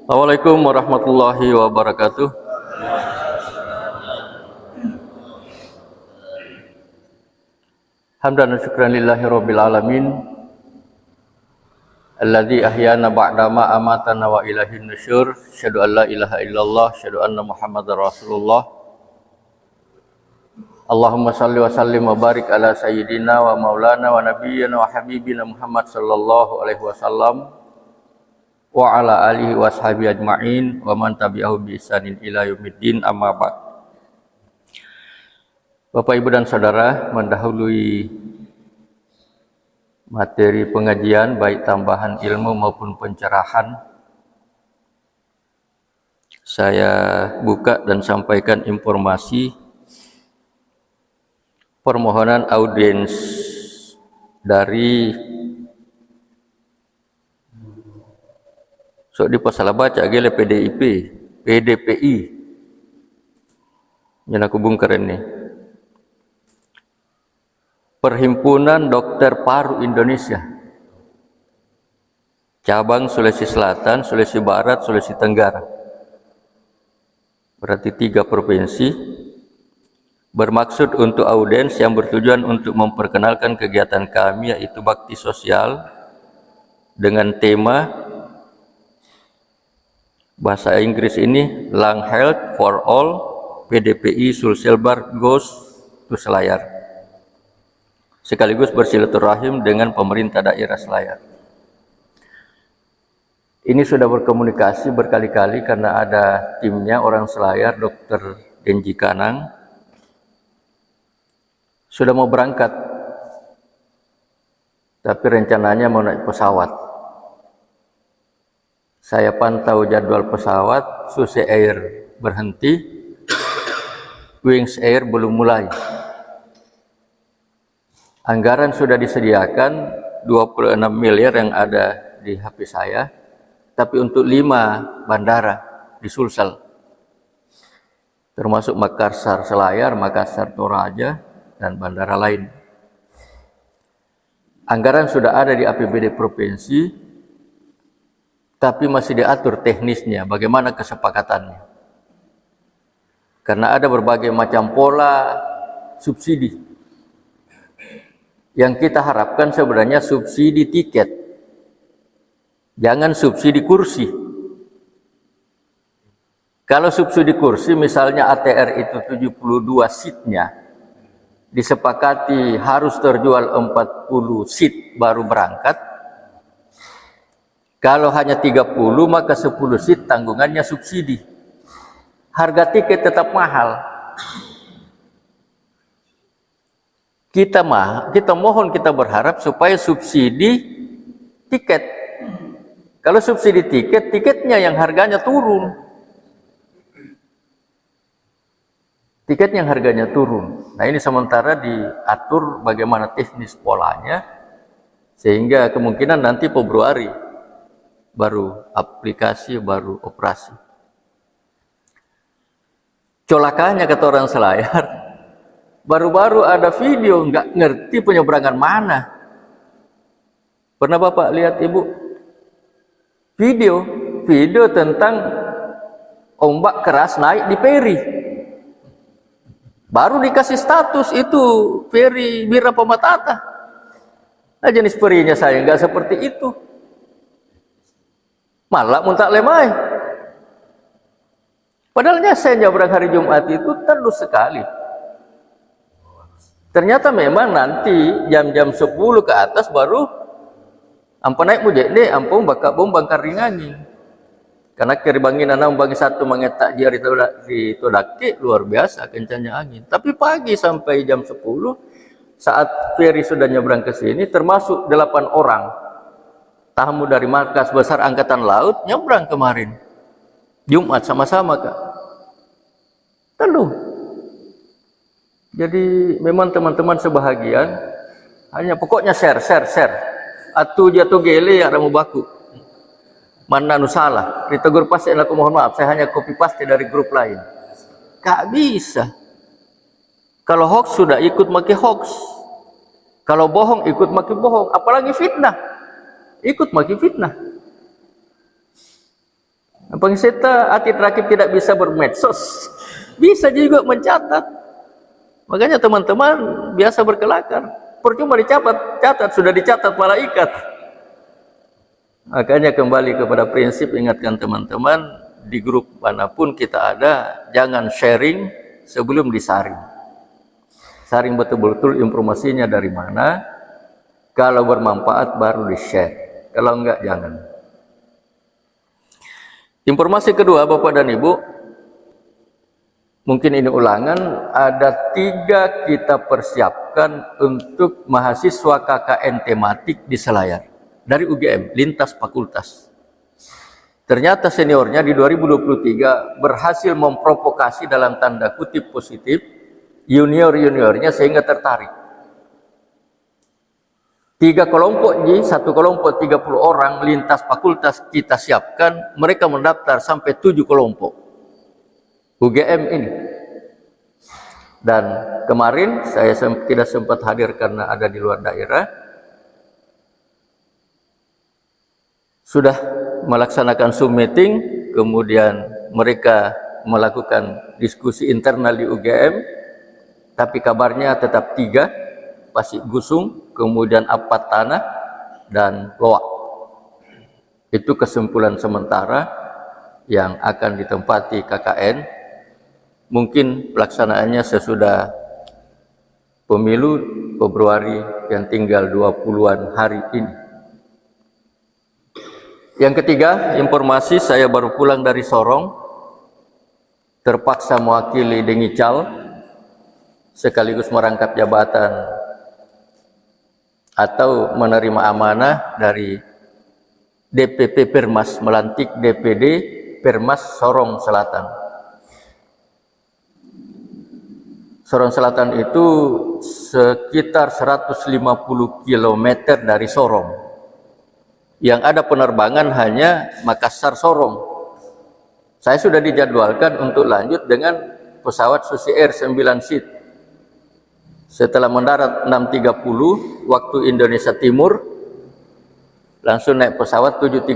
Assalamualaikum warahmatullahi wabarakatuh. Hamdan wa syukran lillahi rabbil alamin alladzi ahyana ba'dama amatana wa ilahin nusyur. Asyhadu an la ilaha illallah, asyhadu anna Muhammadar Rasulullah. Allahumma salli wa sallim wa barik ala sayyidina wa maulana wa nabiyyina wa habibina Muhammad sallallahu alaihi wasallam wa ala alihi wa sahbihi ajma'in wa man tabi'ahum bi ihsanin ila yaumiddin, amma ba'd. Bapak, Ibu, dan Saudara, mendahului materi pengajian baik tambahan ilmu maupun pencerahan, saya buka dan sampaikan informasi permohonan audiens dari di pasal baca gele PDPI yang aku bungkar ini, Perhimpunan Dokter Paru Indonesia, cabang Sulawesi Selatan, Sulawesi Barat, Sulawesi Tenggara, berarti 3 provinsi, bermaksud untuk audiens yang bertujuan untuk memperkenalkan kegiatan kami, yaitu bakti sosial dengan tema bahasa Inggris ini Lung Health for All, PDPI Sulselbar Goes to Selayar, sekaligus bersilaturahim dengan pemerintah daerah Selayar. Ini sudah berkomunikasi berkali-kali karena ada timnya orang Selayar, Dr. Denji Kanang, sudah mau berangkat, tapi rencananya mau naik pesawat. Saya pantau jadwal pesawat, Suse Air berhenti, Wings Air belum mulai. Anggaran sudah disediakan 26 miliar yang ada di HP saya, tapi untuk 5 bandara di Sulsel, termasuk Makassar Selayar, Makassar Toraja, dan bandara lain. Anggaran sudah ada di APBD provinsi, tapi masih diatur teknisnya, bagaimana kesepakatannya. Karena ada berbagai macam pola subsidi. Yang kita harapkan sebenarnya subsidi tiket, jangan subsidi kursi. Kalau subsidi kursi, misalnya ATR itu 72 seatnya, disepakati harus terjual 40 seat baru berangkat. Kalau hanya 30, maka 10 seat tanggungannya subsidi. Harga tiket tetap mahal. Kita mohon, kita berharap supaya subsidi tiket. Kalau subsidi tiket, tiketnya yang harganya turun. Tiketnya yang harganya turun. Nah, ini sementara diatur bagaimana teknis polanya, sehingga kemungkinan nanti Februari baru aplikasi, baru operasi. Colakanya kata orang Selayar, baru-baru ada video, nggak ngerti penyeberangan mana. Pernah Bapak lihat, Ibu? Video tentang ombak keras naik di feri. Baru dikasih status itu feri Bira Pematata. Nah, jenis ferinya saya nggak seperti itu. Malah muntak lemai. Padahalnya saya nyebrang hari Jumat itu tandus sekali. Ternyata memang nanti jam-jam 10 ke atas baru ampun naik mujek deh, ampun bakal bom bangkar ringani. Karena keribangin anak bangi satu mengetak jari di Todake luar biasa kencangnya angin. Tapi pagi sampai jam 10 saat feri sudah nyebrang ke sini, termasuk 8 orang tamu dari markas besar angkatan laut nyebrang kemarin Jumat sama-sama, Kak. Lalu jadi memang teman-teman sebahagian hanya pokoknya share. Atu jatuh gele ya ramu baku. Mana nu salah, ditegur pasti aku mohon maaf, saya hanya copy paste dari grup lain. Gak bisa. Kalau hoax sudah ikut maki hoax. Kalau bohong ikut maki bohong, apalagi fitnah. Ikut maki fitnah. Pengisita atlet rakib tidak bisa bermedsos, bisa juga mencatat. Makanya teman-teman biasa berkelakar, percuma catat sudah dicatat malaikat. Makanya kembali kepada prinsip, ingatkan teman-teman, di grup manapun kita ada, jangan sharing sebelum disaring. Saring betul-betul informasinya dari mana, kalau bermanfaat baru di-share, kalau enggak jangan. Informasi kedua Bapak dan Ibu, mungkin ini ulangan, ada 3 kita persiapkan untuk mahasiswa KKN tematik di Selayar dari UGM, lintas fakultas. Ternyata seniornya di 2023 berhasil memprovokasi dalam tanda kutip positif junior-juniornya sehingga tertarik. 3 kelompok, satu kelompok 30 orang lintas fakultas kita siapkan, mereka mendaftar sampai 7 kelompok UGM ini. Dan kemarin saya tidak sempat hadir karena ada di luar daerah, sudah melaksanakan Zoom meeting, kemudian mereka melakukan diskusi internal di UGM, tapi kabarnya tetap 3, Pasik Gusung, kemudian Apat Tanah, dan Loak. Itu kesimpulan sementara yang akan ditempati KKN. Mungkin pelaksanaannya sesudah pemilu Februari yang tinggal 20-an hari ini. Yang ketiga, informasi, saya baru pulang dari Sorong, terpaksa mewakili Dengical sekaligus merangkap jabatan atau menerima amanah dari DPP Permas, melantik DPD Permas Sorong Selatan. Sorong Selatan itu sekitar 150 km dari Sorong. Yang ada penerbangan hanya Makassar Sorong. Saya sudah dijadwalkan untuk lanjut dengan pesawat Susi Air 9 seat. Setelah mendarat 6.30 waktu Indonesia Timur, langsung naik pesawat 7.30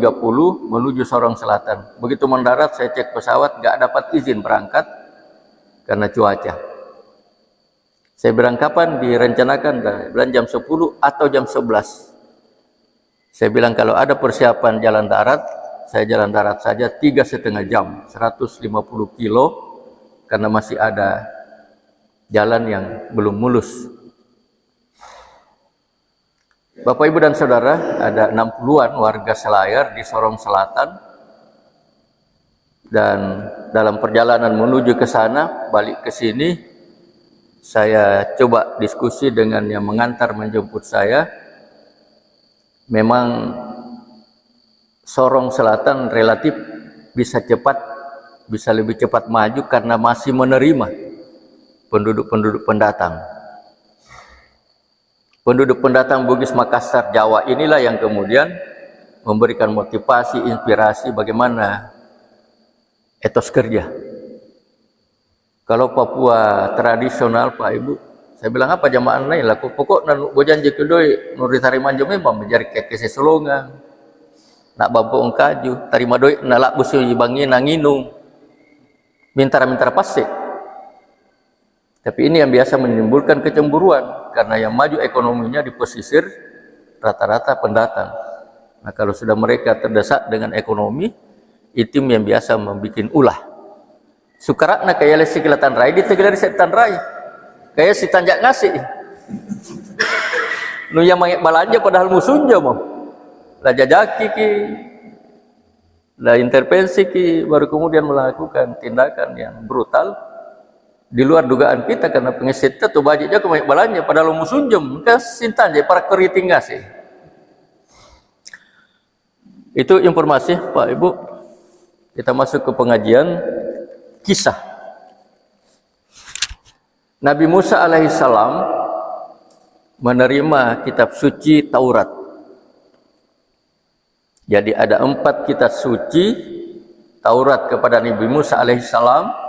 menuju Sorong Selatan. Begitu mendarat saya cek pesawat, nggak dapat izin berangkat karena cuaca. Saya bilang kapan direncanakan, bilang jam 10 atau jam 11. Saya bilang kalau ada persiapan jalan darat, saya jalan darat saja 3,5 jam, 150 kilo, karena masih ada jalan yang belum mulus. Bapak, Ibu, dan Saudara, ada 60-an warga Selayar di Sorong Selatan, dan dalam perjalanan menuju ke sana, balik ke sini, saya coba diskusi dengan yang mengantar menjemput saya. Memang Sorong Selatan relatif bisa lebih cepat maju karena masih menerima penduduk-penduduk pendatang. Penduduk pendatang Bugis, Makassar, Jawa inilah yang kemudian memberikan motivasi, inspirasi bagaimana etos kerja. Kalau Papua tradisional, Pak Ibu, saya bilang apa jamaah lain lah, pokok nanu bojanji kedoi nuri tariman jome memang menjadi keke sesolongan, nak bampu ongkaju, tarima doi nalak busu bangi nanginung, minta pasik. Tapi ini yang biasa menimbulkan kecemburuan, karena yang maju ekonominya di pesisir rata-rata pendatang. Nah, kalau sudah mereka terdesak dengan ekonomi, itu yang biasa membuat ulah. Sukarakna kayak lesi kelatan rai, ditegelari setan rai, kayak si tanjak ngasih. Nu yang mangek balanja padahal musuhnya mau. Lah jajaki ki, lah intervensi ki, baru kemudian melakukan tindakan yang brutal di luar dugaan kita, karena pengesetnya tuh bajiknya ke mangek balanja padahal musuhnya, kas sintan je para keriting ngasih. Itu informasi Pak Ibu. Kita masuk ke pengajian kisah. Nabi Musa alaihissalam menerima kitab suci Taurat. Jadi ada 4 kitab suci, Taurat kepada Nabi Musa alaihissalam,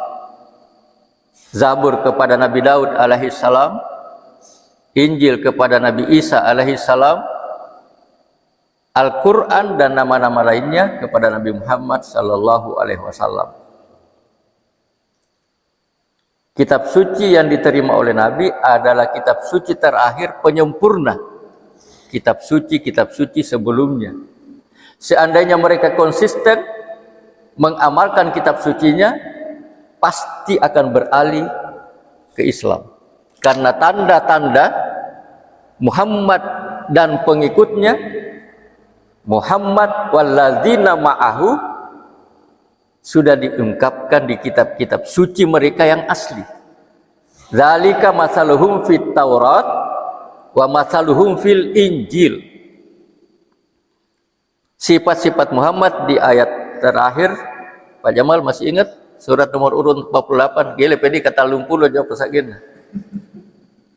Zabur kepada Nabi Daud alaihissalam, Injil kepada Nabi Isa alaihissalam, Al-Quran dan nama-nama lainnya kepada Nabi Muhammad Sallallahu Alaihi Wasallam. Kitab suci yang diterima oleh Nabi adalah kitab suci terakhir penyempurna kitab suci sebelumnya. Seandainya mereka konsisten mengamalkan kitab sucinya, pasti akan beralih ke Islam. Karena tanda-tanda Muhammad dan pengikutnya, Muhammad walladzina ma'ahu, sudah diungkapkan di kitab-kitab suci mereka yang asli. Zalika masaluhum fit Taurat wa masaluhum fil Injil. Sifat-sifat Muhammad di ayat terakhir, Pak Jamal masih ingat? Surat nomor urut 48. Gile pedi kata lumpuh lo jawab pesagin.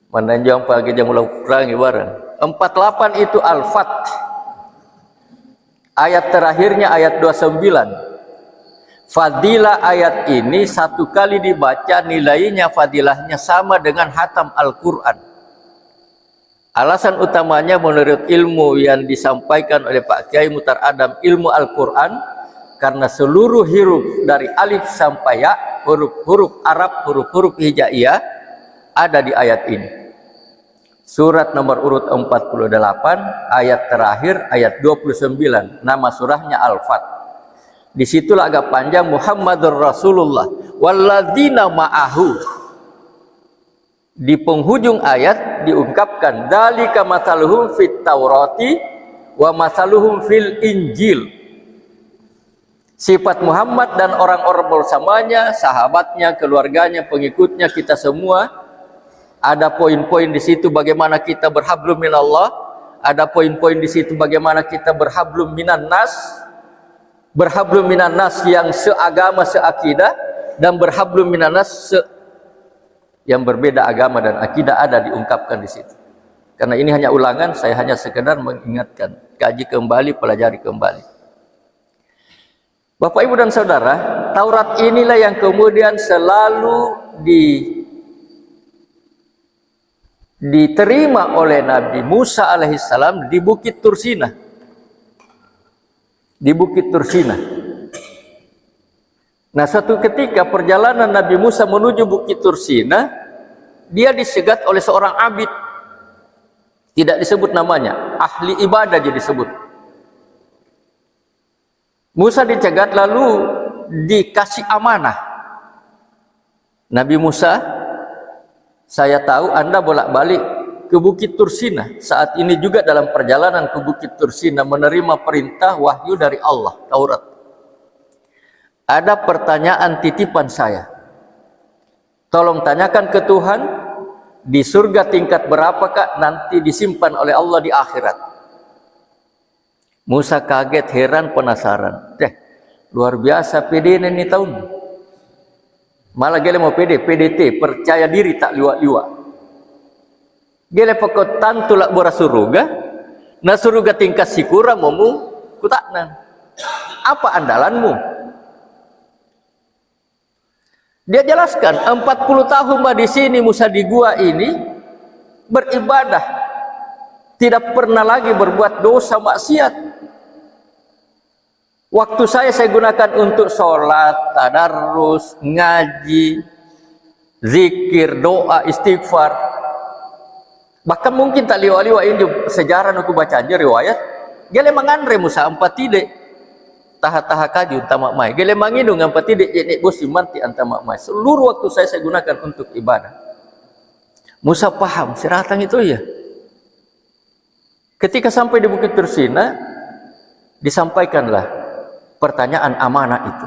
Mananjang pagi jam ulang perang ibaran. 48 itu Al-Fat. Ayat terakhirnya ayat 29. Fadilah ayat ini satu kali dibaca nilainya fadilahnya sama dengan hatam Al-Quran. Alasan utamanya menurut ilmu yang disampaikan oleh Pak Kiai Mutar Adam, ilmu Al-Quran, karena seluruh huruf dari alif sampai ya, huruf-huruf Arab, huruf-huruf hijaiyah ada di ayat ini. Surat nomor urut 48, ayat terakhir, ayat 29. Nama surahnya Al-Fat. Disitulah agak panjang, Muhammadur Rasulullah walladzina ma'ahu. Di penghujung ayat diungkapkan, dzalika matsaluhum fit Taurati wa matsaluhum fil Injil. Sifat Muhammad dan orang-orang bersamanya, sahabatnya, keluarganya, pengikutnya, kita semua, ada poin-poin di situ bagaimana kita berhablum minallah, ada poin-poin di situ bagaimana kita berhablum minan nas, berhablum minan nas yang seagama, seakidah, dan berhablum minan nas yang berbeda agama dan akidah, ada diungkapkan di situ. Karena ini hanya ulangan, saya hanya sekedar mengingatkan, kaji kembali, pelajari kembali. Bapak, Ibu, dan Saudara, Taurat inilah yang kemudian selalu diterima oleh Nabi Musa alaihissalam di Bukit Tursina. Di Bukit Tursina. Nah, suatu ketika perjalanan Nabi Musa menuju Bukit Tursina, dia disegat oleh seorang abid. Tidak disebut namanya, ahli ibadah jadi disebut. Musa dicegat lalu dikasih amanah. Nabi Musa, saya tahu Anda bolak-balik ke Bukit Tursina. Saat ini juga dalam perjalanan ke Bukit Tursina menerima perintah wahyu dari Allah, Taurat. Ada pertanyaan titipan saya. Tolong tanyakan ke Tuhan, di surga tingkat berapakah nanti disimpan oleh Allah di akhirat? Musa kaget, heran, penasaran. Luar biasa pede ini tahun. Malah gele mau pede, PDT, percaya diri tak liwat-liwat. Gele pokok tantulak bora suruga, na suruga tingkat sikura momu kutaknan. Apa andalanmu? Dia jelaskan, 40 tahun di sini Musa di gua ini beribadah, tidak pernah lagi berbuat dosa maksiat. Waktu saya gunakan untuk sholat, tadarrus, ngaji, zikir, doa, istighfar. Bahkan mungkin tak liwa-liwa ini sejarah aku baca aja riwayat. Gele mangandre Musa empat tidak taha-taha kaju tamak mai. Gele mangindung empat tidak jenik bos imanti antamak mai. Seluruh waktu saya gunakan untuk ibadah. Musa paham seratang itu ya. Ketika sampai di Bukit Tursina, disampaikanlah pertanyaan amanah itu.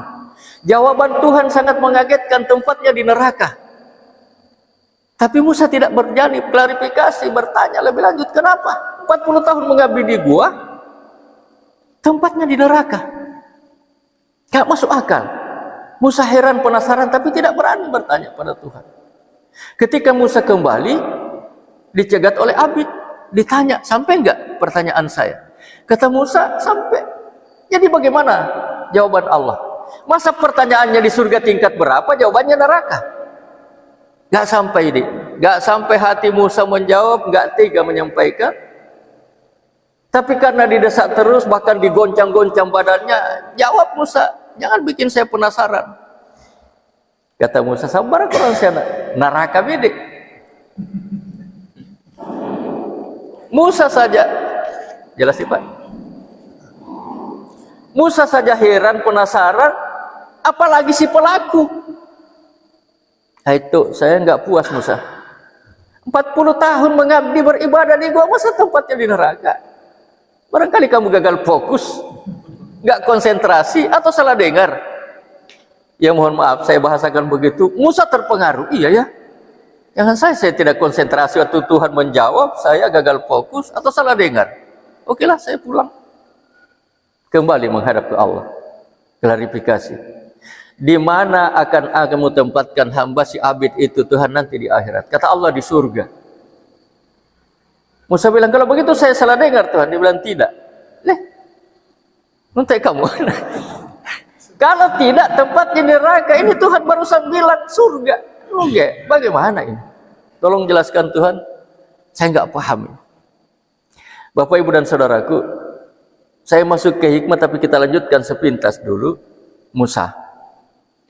Jawaban Tuhan sangat mengagetkan, tempatnya di neraka. Tapi Musa tidak berjani klarifikasi, bertanya lebih lanjut, kenapa 40 tahun mengabdi di gua, tempatnya di neraka? Gak masuk akal. Musa heran, penasaran, tapi tidak berani bertanya pada Tuhan. Ketika Musa kembali, dicegat oleh abid, ditanya, sampai enggak pertanyaan saya? Kata Musa, sampai. Jadi bagaimana jawaban Allah? Masa pertanyaannya di surga tingkat berapa, jawabannya neraka? Gak sampai ini, gak sampai hati Musa menjawab, gak tega menyampaikan. Tapi karena didesak terus, bahkan digoncang-goncang badannya, jawab Musa, jangan bikin saya penasaran. Kata Musa, sabar kurang sana, neraka bede. Musa saja, jelas sih Pak. Musa saja heran, penasaran, apalagi si pelaku. Nah, itu saya nggak puas Musa. 40 tahun mengabdi beribadah di gua, masa tempatnya di neraka? Barangkali kamu gagal fokus, nggak konsentrasi, atau salah dengar. Ya mohon maaf, saya bahasakan begitu. Musa terpengaruh, iya ya. Jangan saya tidak konsentrasi waktu Tuhan menjawab, saya gagal fokus atau salah dengar. Oke lah, saya pulang. Kembali menghadap ke Allah. Klarifikasi. Di mana akan kamu tempatkan hamba si abid itu Tuhan nanti di akhirat? Kata Allah, di surga. Musa bilang, kalau begitu saya salah dengar Tuhan. Dia bilang, tidak. Nanti kamu. Kalau tidak, tempatnya neraka. Ini Tuhan barusan bilang surga. Oke, bagaimana ini? Tolong jelaskan Tuhan. Saya nggak paham. Bapak, Ibu, dan Saudaraku, saya masuk ke hikmah, tapi kita lanjutkan sepintas dulu. Musa,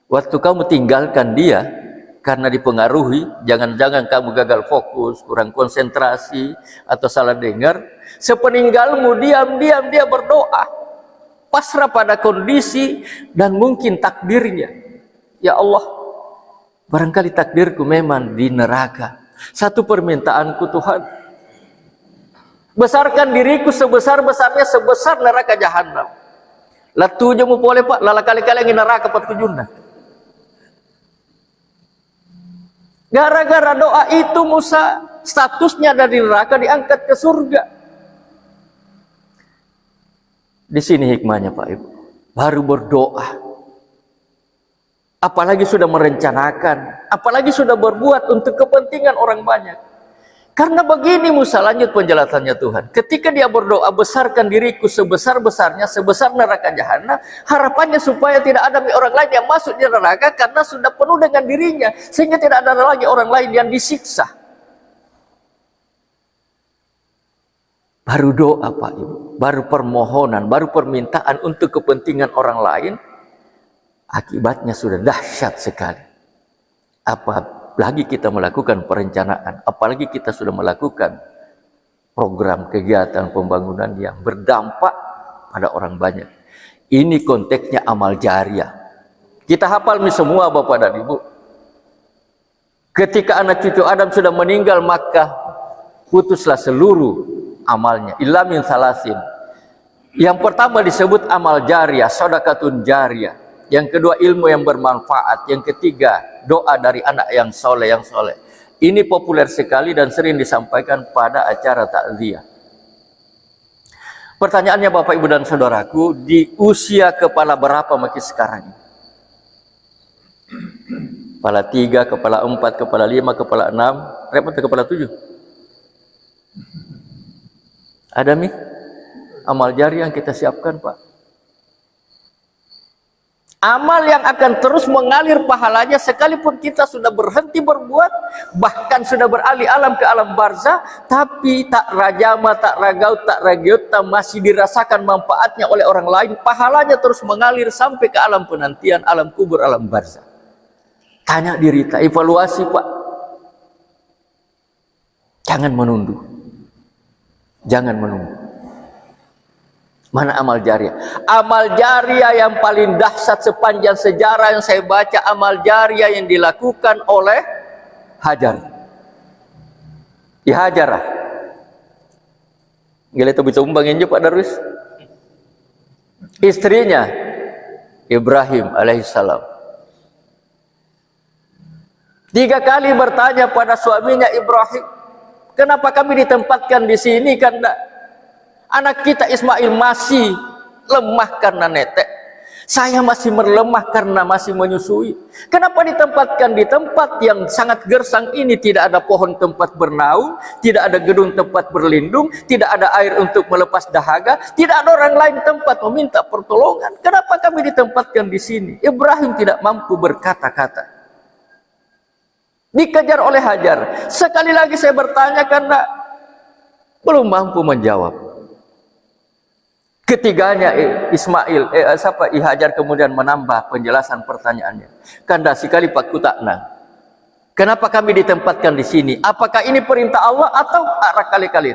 waktu kamu tinggalkan dia, karena dipengaruhi, jangan-jangan kamu gagal fokus, kurang konsentrasi, atau salah dengar. Sepeninggalmu, diam-diam dia berdoa, pasrah pada kondisi dan mungkin takdirnya. Ya Allah, barangkali takdirku memang di neraka. Satu permintaanku Tuhan, besarkan diriku sebesar-besarnya sebesar neraka jahanam. Latuju mu boleh Pak, lala kali-kali yang neraka patujuna. Gara-gara doa itu Musa statusnya dari neraka diangkat ke surga. Di sini hikmahnya Pak Ibu. Baru berdoa. Apalagi sudah merencanakan, apalagi sudah berbuat untuk kepentingan orang banyak. Karena begini Musa, lanjut penjelasannya Tuhan. Ketika dia berdoa, besarkan diriku sebesar-besarnya, sebesar neraka jahanam, harapannya supaya tidak ada orang lain yang masuk di neraka karena sudah penuh dengan dirinya, sehingga tidak ada lagi orang lain yang disiksa. Baru doa Pak Ibu, baru permohonan, baru permintaan untuk kepentingan orang lain, akibatnya sudah dahsyat sekali. Apalagi kita melakukan perencanaan, apalagi kita sudah melakukan program kegiatan pembangunan yang berdampak pada orang banyak. Ini konteksnya amal jariah. Kita hafal nih semua Bapak dan Ibu. Ketika anak cucu Adam sudah meninggal, maka putuslah seluruh amalnya. Illa min salasin. Yang pertama disebut amal jariah, sedekatun jariah. Yang kedua ilmu yang bermanfaat. Yang ketiga doa dari anak yang soleh. Ini populer sekali dan sering disampaikan pada acara takziah. Pertanyaannya Bapak Ibu dan Saudaraku, di usia kepala berapa makin sekarang? Kepala 3, kepala 4, kepala 5, kepala 6, repot kepala 7. Ada nih amal jari yang kita siapkan Pak. Amal yang akan terus mengalir pahalanya sekalipun kita sudah berhenti berbuat, bahkan sudah beralih alam ke alam barzah, tapi tak rajama, tak ragaut, tak ragiota, masih dirasakan manfaatnya oleh orang lain, pahalanya terus mengalir sampai ke alam penantian, alam kubur, alam barzah. Tanya diri, tak evaluasi Pak. Jangan menunduk. Jangan menunggu. Mana amal jariah? Amal jariah yang paling dahsyat sepanjang sejarah yang saya baca, amal jariah yang dilakukan oleh Hajar. Ya Hajarah. Gila itu bisa umbangin juga Pak Darwis. Istrinya Ibrahim alaihissalam 3 kali bertanya pada suaminya Ibrahim, kenapa kami ditempatkan di sini? Karena anak kita Ismail masih lemah karena netek. Saya masih melemah karena masih menyusui. Kenapa ditempatkan di tempat yang sangat gersang ini? Tidak ada pohon tempat bernaung, tidak ada gedung tempat berlindung, tidak ada air untuk melepas dahaga, tidak ada orang lain tempat meminta pertolongan. Kenapa kami ditempatkan di sini? Ibrahim tidak mampu berkata-kata. Dikejar oleh Hajar. Sekali lagi saya bertanya karena belum mampu menjawab. Ketiganya Ismail, Hajar kemudian menambah penjelasan pertanyaannya. Kanda sekali Pak Kutakna, kenapa kami ditempatkan di sini? Apakah ini perintah Allah atau arah kali-kali?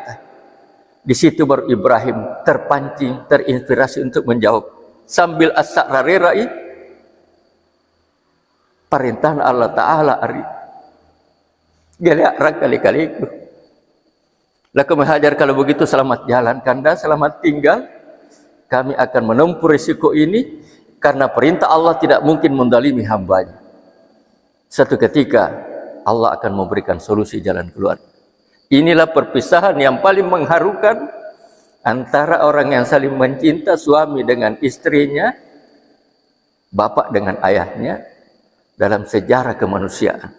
Di situ baru Ibrahim terpancing, terinspirasi untuk menjawab sambil as-sa'rarirai, perintah Allah Ta'ala ari. Gila arah kali-kali itu. Lakum Hajar, kalau begitu selamat jalan Kanda, selamat tinggal. Kami akan menempuh risiko ini karena perintah Allah tidak mungkin mendalimi hambanya. Satu ketika Allah akan memberikan solusi jalan keluar. Inilah perpisahan yang paling mengharukan antara orang yang saling mencinta, suami dengan istrinya, bapak dengan ayahnya, dalam sejarah kemanusiaan.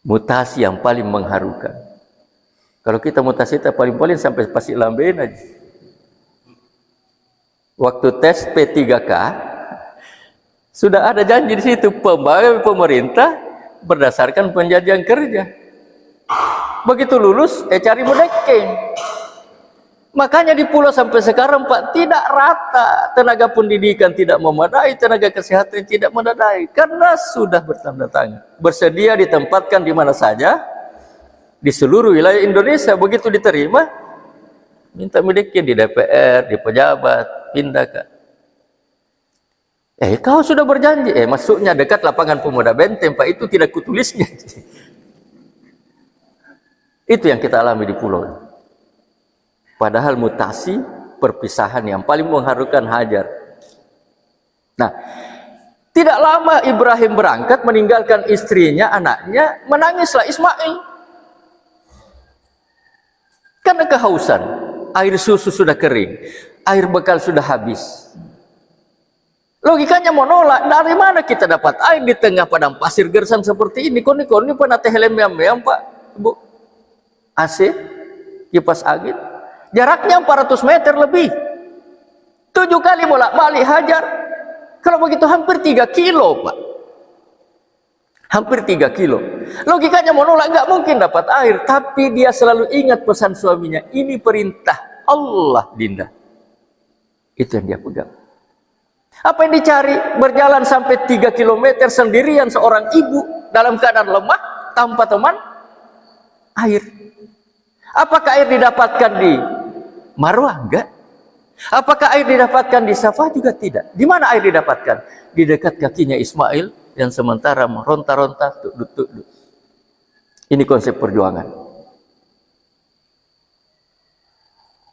Mutasi yang paling mengharukan. Kalau kita mutasi kita paling-paling sampai pasir lambein aja. Waktu tes P3K sudah ada janji di situ, pegawai pemerintah berdasarkan penjanjian kerja. Begitu lulus, cari bodekeng. Makanya di pulau sampai sekarang Pak tidak rata, tenaga pendidikan tidak memadai, tenaga kesehatan tidak memadai, karena sudah bertanda tangan, bersedia ditempatkan di mana saja di seluruh wilayah Indonesia. Begitu diterima, minta bodekeng di DPR, di pejabat. Pindah ke kau sudah berjanji, masuknya dekat lapangan pemuda Benteng Pak, itu tidak kutulisnya. Itu yang kita alami di pulau. Padahal mutasi, perpisahan yang paling mengharukan Hajar. Nah, tidak lama Ibrahim berangkat meninggalkan istrinya, anaknya, menangislah Ismail karena kehausan. Air susu sudah kering, air bekal sudah habis. Logikanya mau nolak, dari mana kita dapat air di tengah padang pasir gersang seperti ini? Koni-koni pernah teh lem-lem Pak, Bu. AC, kipas angin. Jaraknya 400 meter lebih. 7 kali bolak-balik Hajar. Kalau begitu hampir 3 kilo, Pak. Hampir 3 kilo. Logikanya mau nolak, nggak mungkin dapat air. Tapi dia selalu ingat pesan suaminya. Ini perintah Allah, Dinda. Itu yang dia pegang. Apa yang dicari? Berjalan sampai 3 km sendirian seorang ibu dalam keadaan lemah, tanpa teman, air. Apakah air didapatkan di Marwah? Enggak. Apakah air didapatkan di Safa? Juga tidak. Di mana air didapatkan? Di dekat kakinya Ismail yang sementara meronta-ronta. Ini konsep perjuangan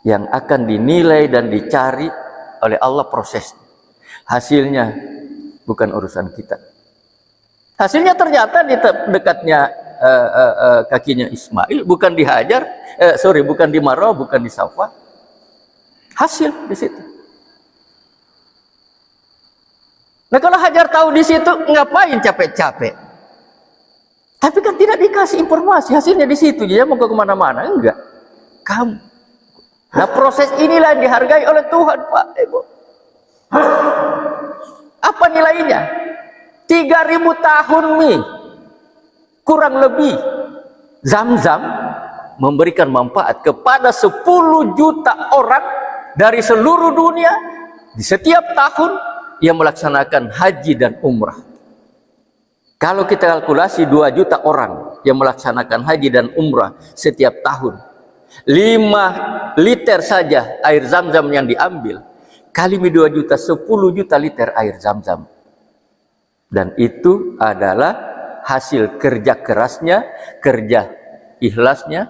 yang akan dinilai dan dicari oleh Allah prosesnya. Hasilnya bukan urusan kita. Hasilnya ternyata di dekatnya kakinya Ismail, bukan di Hajar, bukan di Marwah, bukan di Safa. Hasil di situ. Nah, kalau Hajar tahu di situ, ngapain capek-capek? Tapi kan tidak dikasih informasi, hasilnya di situ. Dia mau ke kemana-mana? Enggak. Kamu. Nah, proses inilah yang dihargai oleh Tuhan, Pak, Ibu. Apa nilainya? 3000 tahun nih, kurang lebih. Zam-Zam memberikan manfaat kepada 10 juta orang dari seluruh dunia di setiap tahun yang melaksanakan haji dan umrah. Kalau kita kalkulasi 2 juta orang yang melaksanakan haji dan umrah setiap tahun, 5 liter saja air Zam-Zam yang diambil, kali 2 juta, 10 juta liter air Zam-Zam. Dan itu adalah hasil kerja kerasnya, kerja ikhlasnya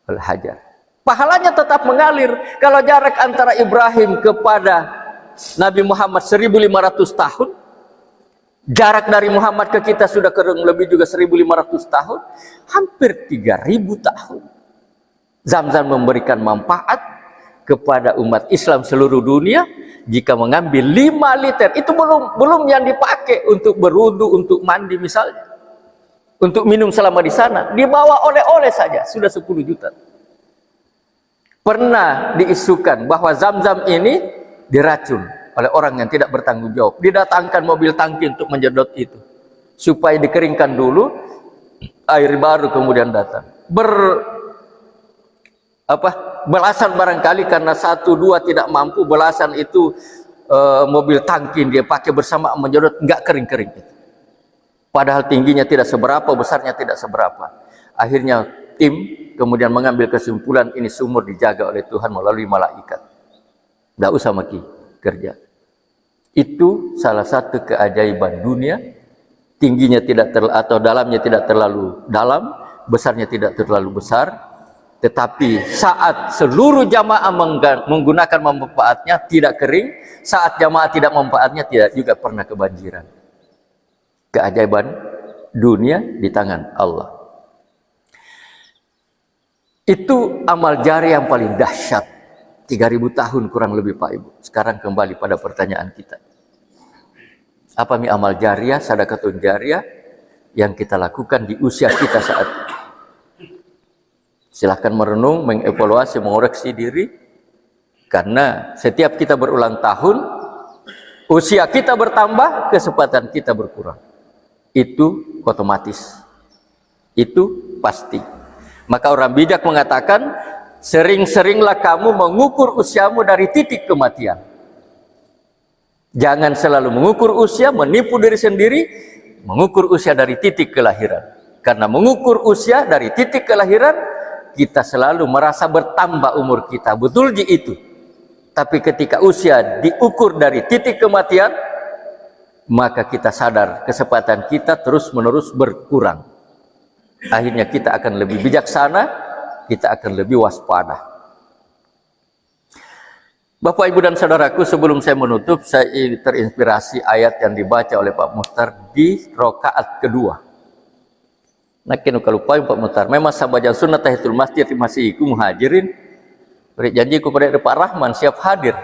oleh Hajar. Pahalanya tetap mengalir. Kalau jarak antara Ibrahim kepada Nabi Muhammad 1500 tahun, jarak dari Muhammad ke kita sudah kurang lebih juga 1500 tahun, hampir 3000 tahun. Zam-Zam memberikan manfaat kepada umat Islam seluruh dunia. Jika mengambil 5 liter, itu belum yang dipakai untuk berwudu, untuk mandi misalnya, untuk minum selama di sana, dibawa oleh-oleh saja sudah 10 juta. Pernah diisukan bahwa Zam-Zam ini diracun oleh orang yang tidak bertanggung jawab. Didatangkan mobil tangki untuk menjedot itu supaya dikeringkan dulu, air baru kemudian datang. belasan barangkali karena satu dua tidak mampu, belasan itu mobil tangki dia pakai bersama menyedot, nggak kering-kering. Padahal tingginya tidak seberapa, besarnya tidak seberapa. Akhirnya tim kemudian mengambil kesimpulan ini sumur dijaga oleh Tuhan melalui malaikat. Nggak usah maki kerja. Itu salah satu keajaiban dunia. Tingginya tidak atau dalamnya tidak terlalu dalam, besarnya tidak terlalu besar. Tetapi saat seluruh jamaah menggunakan manfaatnya tidak kering, saat jamaah tidak manfaatnya tidak juga pernah kebanjiran. Keajaiban dunia di tangan Allah. Itu amal jari yang paling dahsyat. 3000 tahun kurang lebih Pak Ibu. Sekarang kembali pada pertanyaan kita. Apa amal jariah, sedekahun jariah yang kita lakukan di usia kita saat ini? Silahkan merenung, mengevaluasi, mengoreksi diri. Karena setiap kita berulang tahun, usia kita bertambah, kesempatan kita berkurang. Itu otomatis. Itu pasti. Maka orang bijak mengatakan, sering-seringlah kamu mengukur usiamu dari titik kematian. Jangan selalu mengukur usia, menipu diri sendiri, mengukur usia dari titik kelahiran. Karena mengukur usia dari titik kelahiran, kita selalu merasa bertambah umur kita. Betul itu. Tapi ketika usia diukur dari titik kematian, maka kita sadar kesempatan kita terus-menerus berkurang. Akhirnya kita akan lebih bijaksana, kita akan lebih waspada. Bapak, Ibu, dan Saudaraku, sebelum saya menutup, saya terinspirasi ayat yang dibaca oleh Pak Muhtar di rakaat kedua. Nah, kena lupa Pak Muhtar. Memang sambajan sunnah tahiyatul masjid masih iku muhajirin. Beri janji kepada Pak Rahman siap hadir.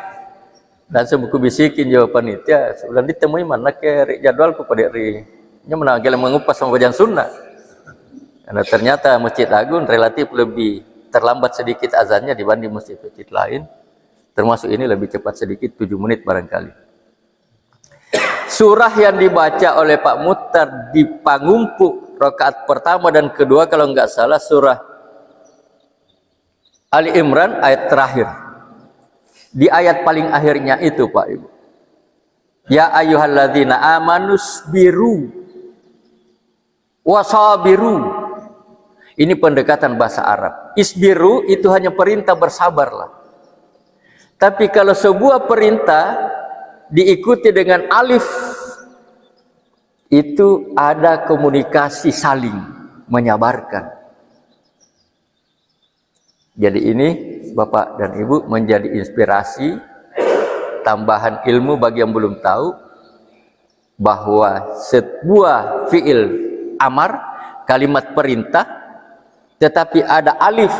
Dan saya buku bisikin jawaban itu. Ya, sudah ditemui mana ke jadwal kepada ri. Nya menanggal mengupas sambajan sunnah. Karena ternyata Masjid Agung relatif lebih terlambat sedikit azannya dibanding masjid-masjid lain. Termasuk ini lebih cepat sedikit, 7 menit barangkali. Surah yang dibaca oleh Pak Muhtar di pangumpu rakaat pertama dan kedua, kalau nggak salah surah Ali Imran ayat terakhir. Di ayat paling akhirnya itu Pak Ibu. Ya ayyuhalladzina amanus biru wasabiru. Ini pendekatan bahasa Arab. Isbiru itu hanya perintah bersabarlah. Tapi kalau sebuah perintah diikuti dengan alif, itu ada komunikasi saling menyabarkan. Jadi ini Bapak dan Ibu menjadi inspirasi, tambahan ilmu bagi yang belum tahu, bahwa sebuah fiil amar, kalimat perintah, tetapi ada alif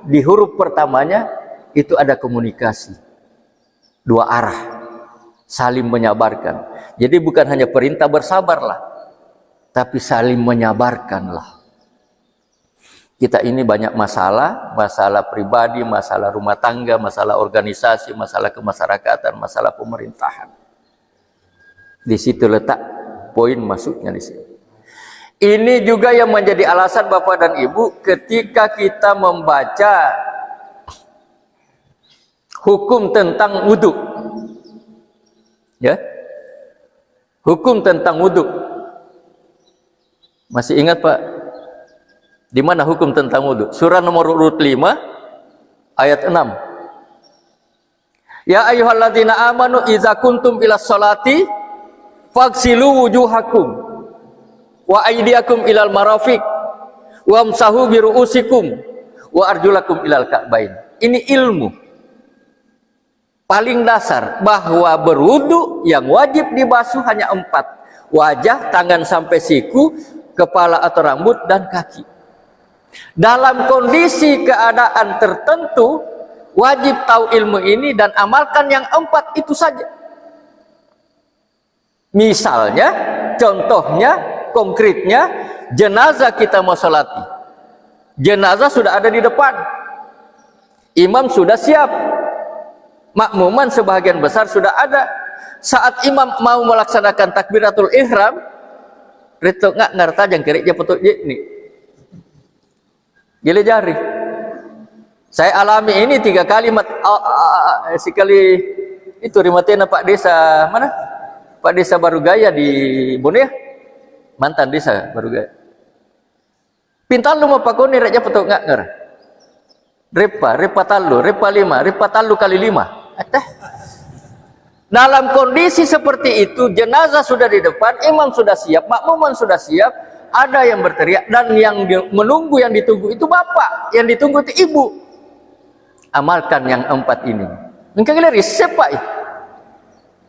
di huruf pertamanya, itu ada komunikasi dua arah, saling menyabarkan. Jadi bukan hanya perintah bersabarlah, tapi saling menyabarkanlah. Kita ini banyak masalah, masalah pribadi, masalah rumah tangga, masalah organisasi, masalah kemasyarakatan, masalah pemerintahan. Di situ letak poin masuknya di sini. Ini juga yang menjadi alasan Bapak dan Ibu ketika kita membaca hukum tentang wudhu, ya, hukum tentang wudhu. Masih ingat Pak? Di mana hukum tentang wudhu? Surah nomor urut 5 ayat 6. Ya ayyuhalladzina amanu idza kuntum ilas sholati faghsilu wujuhakum wa aydiyakum ilal marafiq wamsahu biruusikum wa arjulakum ilal ka'bain. Ini ilmu paling dasar bahwa berwudu yang wajib dibasuh hanya 4: wajah, tangan sampai siku, kepala atau rambut, dan kaki. Dalam kondisi keadaan tertentu wajib tahu ilmu ini dan amalkan yang 4 itu saja. Misalnya, contohnya, konkretnya, jenazah kita mau sholati, jenazah sudah ada di depan, imam sudah siap, makmuman sebagian besar sudah ada. Saat imam mau melaksanakan takbiratul ihram, reto nggak ngerta jang kiri dia petuk ni, gile jari. Saya alami ini 3 kali sekali itu rimatena Pak Desa mana? Pak Desa Barugaya di Boneh, mantan desa Barugaya. Pintal lu mau pakoni raja petok nganger. Repa talu, repa 5, repa talu kali 5. Dalam kondisi seperti itu, jenazah sudah di depan, imam sudah siap, makmuman sudah siap, ada yang berteriak, dan yang menunggu, yang ditunggu itu bapak, yang ditunggu itu ibu. Amalkan yang 4 ini. Mungkin kalian risep Pak.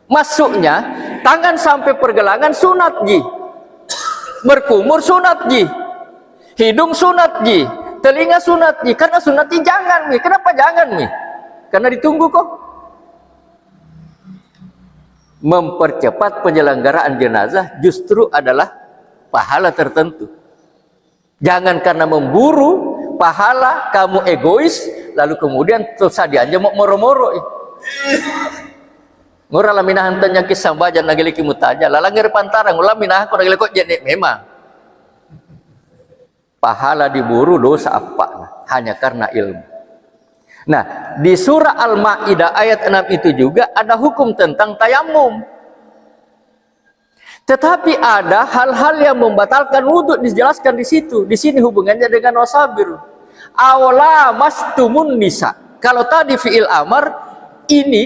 Masuknya, tangan sampai pergelangan sunat ji. Berkumur sunat ji. Hidung sunat ji. Telinga sunat ji. Karena sunat ji jangan mi. Kenapa jangan mi? Karena ditunggu kok. Mempercepat penyelenggaraan jenazah justru adalah pahala tertentu. Jangan karena memburu pahala kamu egois, lalu kemudian terus dianja mau moro-moro. Ngora laminahan tanya kisah bajan nagiliki mutaja, lalangir pantara ngula minahan ko nagiliki kok jadi memang. Pahala diburu dosa apa? Hanya karena ilmu. Nah, di surah Al-Maidah ayat 6 itu juga ada hukum tentang tayamum. Tetapi ada hal-hal yang membatalkan wudhu dijelaskan di situ. Di sini hubungannya dengan wasabir. Awla mastumun nisa. Kalau tadi fiil amar, ini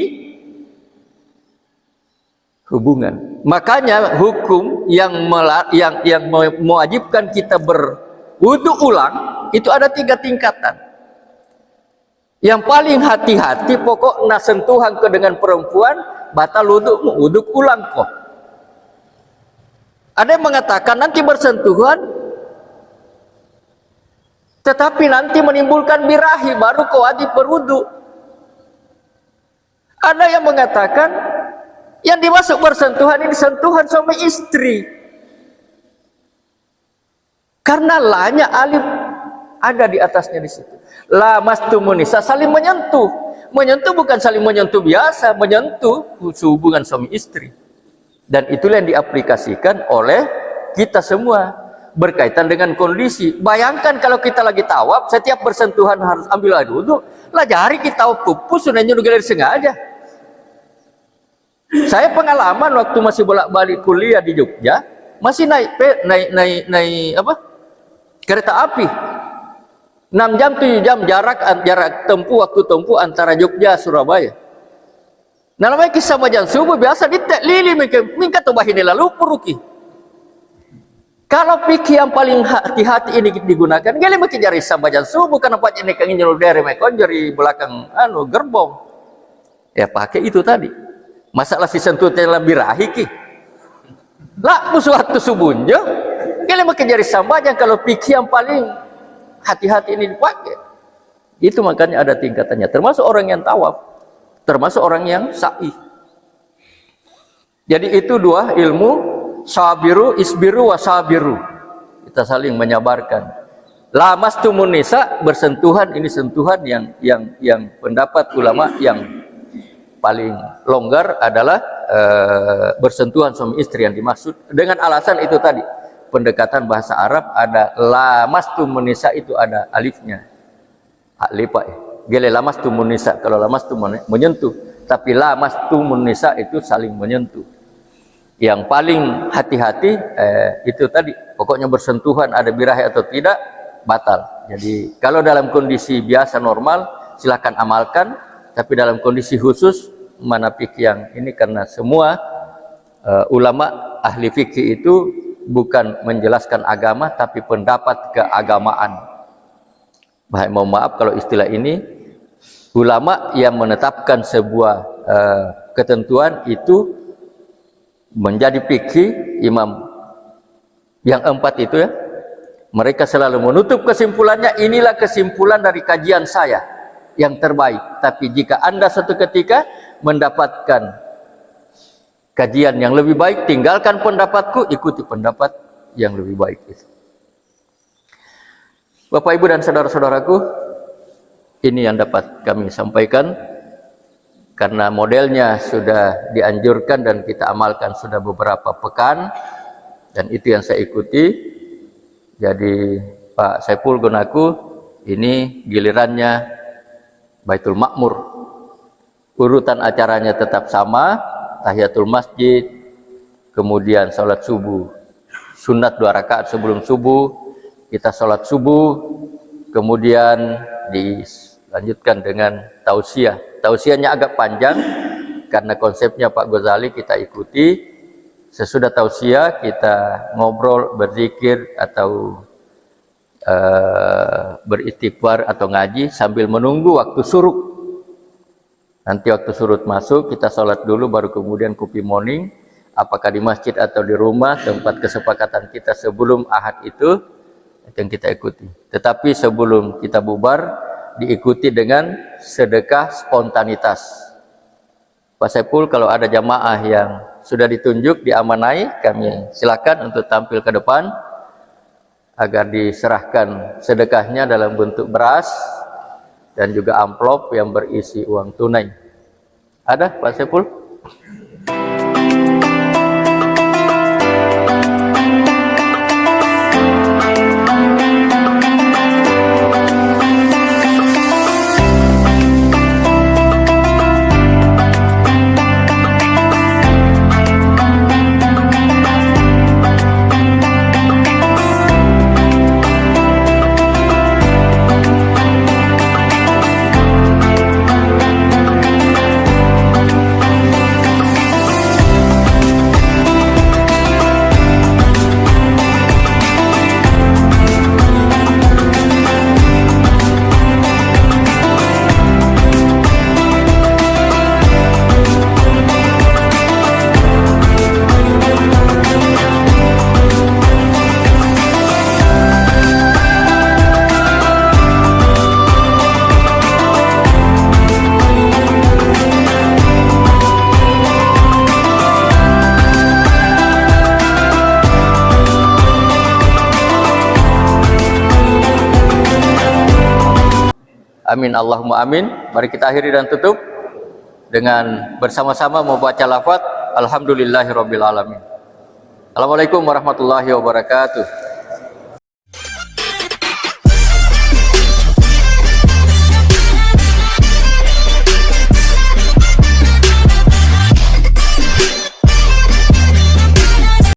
hubungan. Makanya hukum yang mewajibkan kita berwudhu ulang itu ada 3 tingkatan. Yang paling hati-hati pokoknya sentuhan ke dengan perempuan batal wudhu, wudhu ulang kok. Ada yang mengatakan nanti bersentuhan tetapi nanti menimbulkan birahi baru kau wajib berwudhu. Ada yang mengatakan yang dimasuk bersentuhan ini sentuhan suami istri. Karena lanya alif ada di atasnya di situ. La mastumunisa saling menyentuh. Menyentuh bukan saling menyentuh biasa, menyentuh hubungan suami istri. Dan itulah yang diaplikasikan oleh kita semua berkaitan dengan kondisi. Bayangkan kalau kita lagi tawaf, setiap bersentuhan harus ambil air wudu, lah jari kita pupus sunahnya nugalir sengaja. Saya pengalaman waktu masih bolak-balik kuliah di Jogja, masih naik apa? Kereta api. 6 jam 7 jam jarak tempuh waktu tempuh antara Jogja Surabaya. Nah, namanya kisah majan subuh biasa ditek lili mingkat tuh bahini lalu puruki. Kalau pikir yang paling hati-hati ini digunakan, gale mungkin jari sambajan subuh karena pak ini kangin nyuruh dari mekon jari belakang gerbong. Ya pakai itu tadi. Masalah si sentutnya lebih rahiki. Lah musuh waktu subuhnya, gale mungkin jari sambajan kalau pikir yang paling hati-hati ini dipakai. Itu makanya ada tingkatannya. Termasuk orang yang tawaf, termasuk orang yang sa'i. Jadi itu 2 ilmu, sabiru, isbiru, wasabiru. Kita saling menyabarkan. Lamastumun nisa, bersentuhan, ini sentuhan yang pendapat ulama yang paling longgar adalah bersentuhan suami istri yang dimaksud dengan alasan itu tadi. Pendekatan bahasa Arab ada lamastumun nisa itu ada alifnya. Alif Pak. Gele lamastumun nisa, kalau lamastumun menyentuh, tapi lamastumun nisa itu saling menyentuh. Yang paling hati-hati itu tadi, pokoknya bersentuhan ada birahi atau tidak batal. Jadi kalau dalam kondisi biasa normal silakan amalkan, tapi dalam kondisi khusus mana fikih yang ini karena semua ulama ahli fikih itu bukan menjelaskan agama tapi pendapat keagamaan. Mohon maaf kalau istilah ini, ulama yang menetapkan sebuah ketentuan itu menjadi fikih imam yang 4 itu ya, mereka selalu menutup kesimpulannya, inilah kesimpulan dari kajian saya yang terbaik. Tapi jika Anda suatu ketika mendapatkan kajian yang lebih baik, tinggalkan pendapatku, ikuti pendapat yang lebih baik itu. Bapak Ibu dan saudara-saudaraku, ini yang dapat kami sampaikan karena modelnya sudah dianjurkan dan kita amalkan sudah beberapa pekan dan itu yang saya ikuti. Jadi Pak Saiful Gunaku ini gilirannya Baitul Makmur. Urutan acaranya tetap sama, tahiyatul masjid, kemudian sholat subuh, sunat 2 rakaat sebelum subuh, kita sholat subuh, kemudian dilanjutkan dengan tausiah. Tausiahnya agak panjang, karena konsepnya Pak Ghazali kita ikuti. Sesudah tausiah kita ngobrol, berzikir, atau beristighfar atau ngaji sambil menunggu waktu suruk. Nanti waktu surut masuk, kita sholat dulu, baru kemudian kopi morning, apakah di masjid atau di rumah, tempat kesepakatan kita sebelum ahad itu yang kita ikuti. Tetapi sebelum kita bubar, diikuti dengan sedekah spontanitas. Pak Saiful, kalau ada jamaah yang sudah ditunjuk, diamanai, kami silakan untuk tampil ke depan agar diserahkan sedekahnya dalam bentuk beras dan juga amplop yang berisi uang tunai. Ada Pak Saiful? Amin, Allahumma amin. Mari kita akhiri dan tutup dengan bersama-sama membaca lafaz Alhamdulillahirabbil alamin. Assalamualaikum warahmatullahi wabarakatuh.